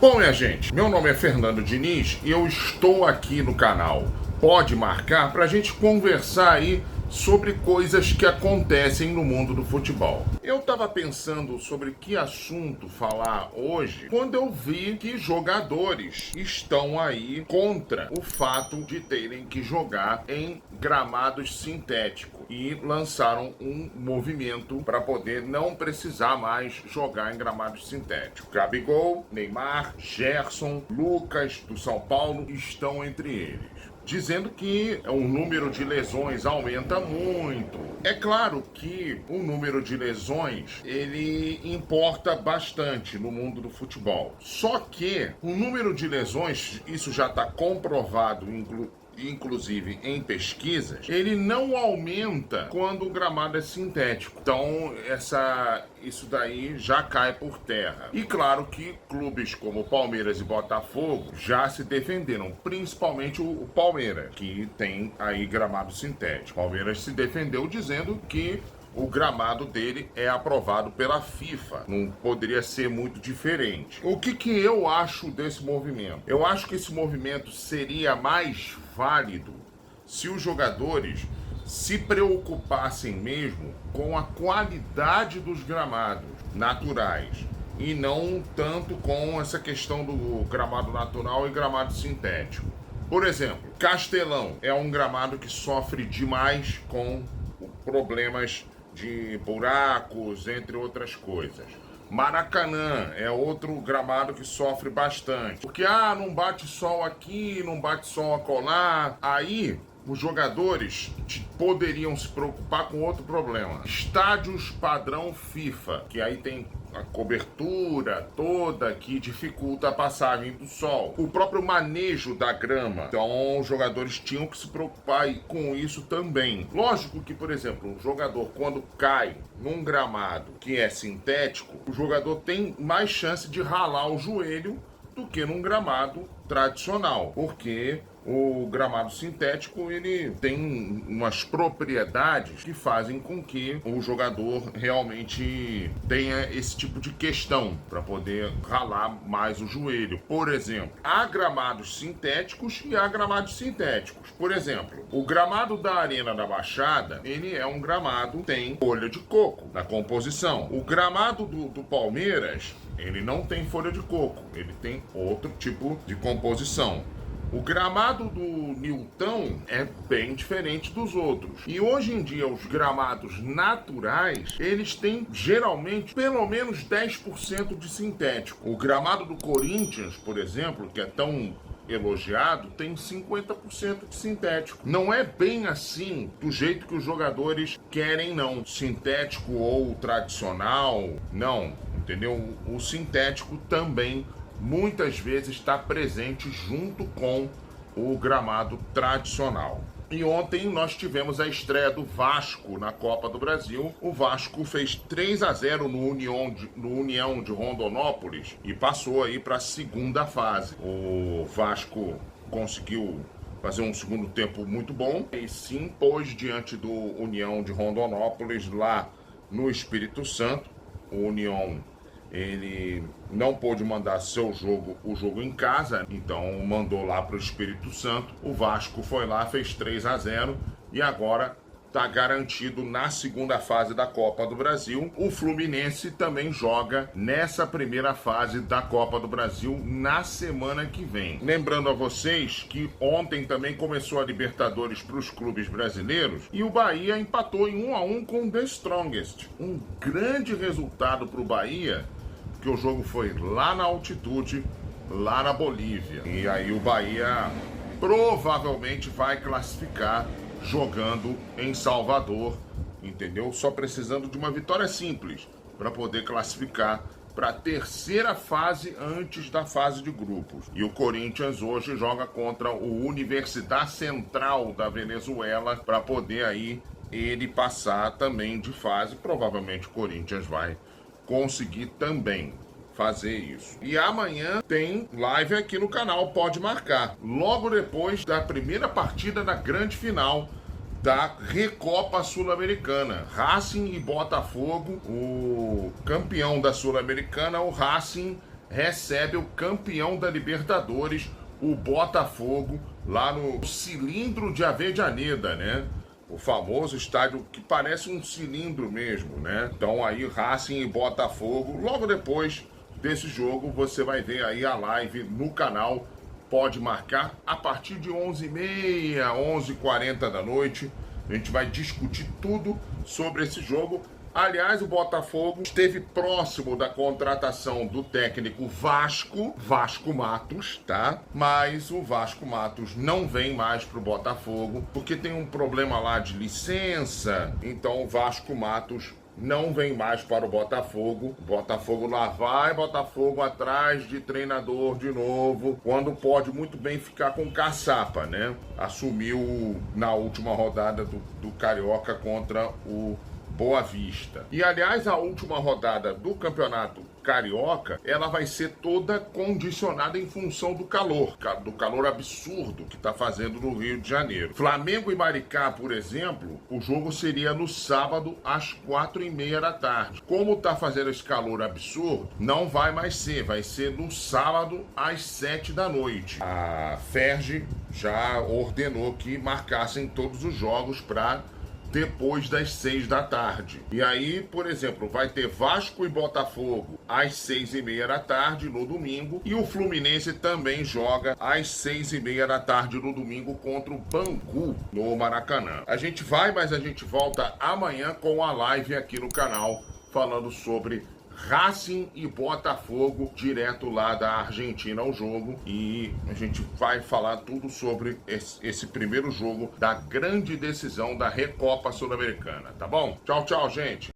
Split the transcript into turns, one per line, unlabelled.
Bom, minha gente, meu nome é Fernando Diniz e eu estou aqui no canal Pode Marcar para a gente conversar aí sobre coisas que acontecem no mundo do futebol. Eu estava pensando sobre que assunto falar hoje quando eu vi que jogadores estão aí contra o fato de terem que jogar em gramados sintéticos e lançaram um movimento para poder não precisar mais jogar em gramados sintéticos. Gabigol, Neymar, Gerson, Lucas do São Paulo estão entre eles, dizendo que o número de lesões aumenta muito. É claro que o número de lesões, ele importa bastante no mundo do futebol. Só que o número de lesões, isso já está comprovado, inclusive em pesquisas, ele não aumenta quando o gramado é sintético. Então, isso daí já cai por terra. E claro que clubes como Palmeiras e Botafogo já se defenderam, principalmente o Palmeiras, que tem aí gramado sintético. O Palmeiras se defendeu dizendo que o gramado dele é aprovado pela FIFA. Não poderia ser muito diferente. O que eu acho desse movimento? Eu acho que esse movimento seria mais válido se os jogadores se preocupassem mesmo com a qualidade dos gramados naturais e não tanto com essa questão do gramado natural e gramado sintético. Por exemplo, Castelão é um gramado que sofre demais com problemas de buracos, entre outras coisas. Maracanã é outro gramado que sofre bastante. Porque, não bate sol aqui, não bate sol acolá. Aí, os jogadores poderiam se preocupar com outro problema. Estádios padrão FIFA, que aí tem a cobertura toda que dificulta a passagem do sol. O próprio manejo da grama. Então, os jogadores tinham que se preocupar com isso também. Lógico que, por exemplo, um jogador quando cai num gramado que é sintético, o jogador tem mais chance de ralar o joelho do que num gramado tradicional, porque o gramado sintético ele tem umas propriedades que fazem com que o jogador realmente tenha esse tipo de questão para poder ralar mais o joelho. Por exemplo, há gramados sintéticos e há gramados sintéticos. Por exemplo, o gramado da Arena da Baixada, ele é um gramado que tem folha de coco na composição. O gramado do Palmeiras, ele não tem folha de coco, ele tem outro tipo de composição. O gramado do Newton é bem diferente dos outros. E hoje em dia, os gramados naturais, eles têm geralmente pelo menos 10% de sintético. O gramado do Corinthians, por exemplo, que é tão elogiado, tem 50% de sintético. Não é bem assim do jeito que os jogadores querem, não. Sintético ou tradicional, não. Entendeu? O sintético também muitas vezes está presente junto com o gramado tradicional. E ontem nós tivemos a estreia do Vasco na Copa do Brasil. O Vasco fez 3-0 no União de Rondonópolis e passou aí para a segunda fase. O Vasco conseguiu fazer um segundo tempo muito bom e se impôs diante do União de Rondonópolis lá no Espírito Santo. O União, ele não pôde mandar o jogo em casa, então mandou lá para o Espírito Santo. O Vasco foi lá, fez 3-0 e agora está garantido na segunda fase da Copa do Brasil. O Fluminense também joga nessa primeira fase da Copa do Brasil na semana que vem. Lembrando a vocês que ontem também começou a Libertadores para os clubes brasileiros e o Bahia empatou em 1-1 com o The Strongest. Um grande resultado para o Bahia, porque o jogo foi lá na altitude, lá na Bolívia. E aí o Bahia provavelmente vai classificar jogando em Salvador, entendeu? Só precisando de uma vitória simples para poder classificar para a terceira fase antes da fase de grupos. E o Corinthians hoje joga contra o Universidade Central da Venezuela para poder aí ele passar também de fase. Provavelmente o Corinthians vai conseguir também fazer isso. E amanhã tem live aqui no canal Pode Marcar, logo depois da primeira partida da grande final da Recopa Sul-Americana. Racing e Botafogo, o campeão da Sul-Americana, o Racing, recebe o campeão da Libertadores, o Botafogo, lá no Cilindro de Avejaneda, né? O famoso estádio que parece um cilindro mesmo, né? Então aí Racing e Botafogo, logo depois desse jogo você vai ver aí a live no canal. Pode marcar a partir de 11h30, 11h40 da noite. A gente vai discutir tudo sobre esse jogo. Aliás, o Botafogo esteve próximo da contratação do técnico Vasco Matos, tá? Mas o Vasco Matos não vem mais pro Botafogo, porque tem um problema lá de licença. Então o Vasco Matos não vem mais para o Botafogo. Botafogo lá vai, Botafogo atrás de treinador de novo, quando pode muito bem ficar com caçapa, né? Assumiu na última rodada do Carioca contra o Boa Vista. E aliás, a última rodada do Campeonato Carioca, ela vai ser toda condicionada em função do calor absurdo que está fazendo no Rio de Janeiro. Flamengo e Maricá, por exemplo, o jogo seria no sábado às 4h30 da tarde. Como está fazendo esse calor absurdo, não vai mais ser, vai ser no sábado às 7 da noite. A Ferge já ordenou que marcassem todos os jogos para depois das 6 da tarde. E aí, por exemplo, vai ter Vasco e Botafogo às 6h30 da tarde no domingo, e o Fluminense também joga às 6h30 da tarde no domingo contra o Bangu no Maracanã. A gente vai, mas a gente volta amanhã com a live aqui no canal falando sobre Racing e Botafogo, direto lá da Argentina ao jogo, e a gente vai falar tudo sobre esse primeiro jogo da grande decisão da Recopa Sul-Americana, tá bom? Tchau, tchau, gente!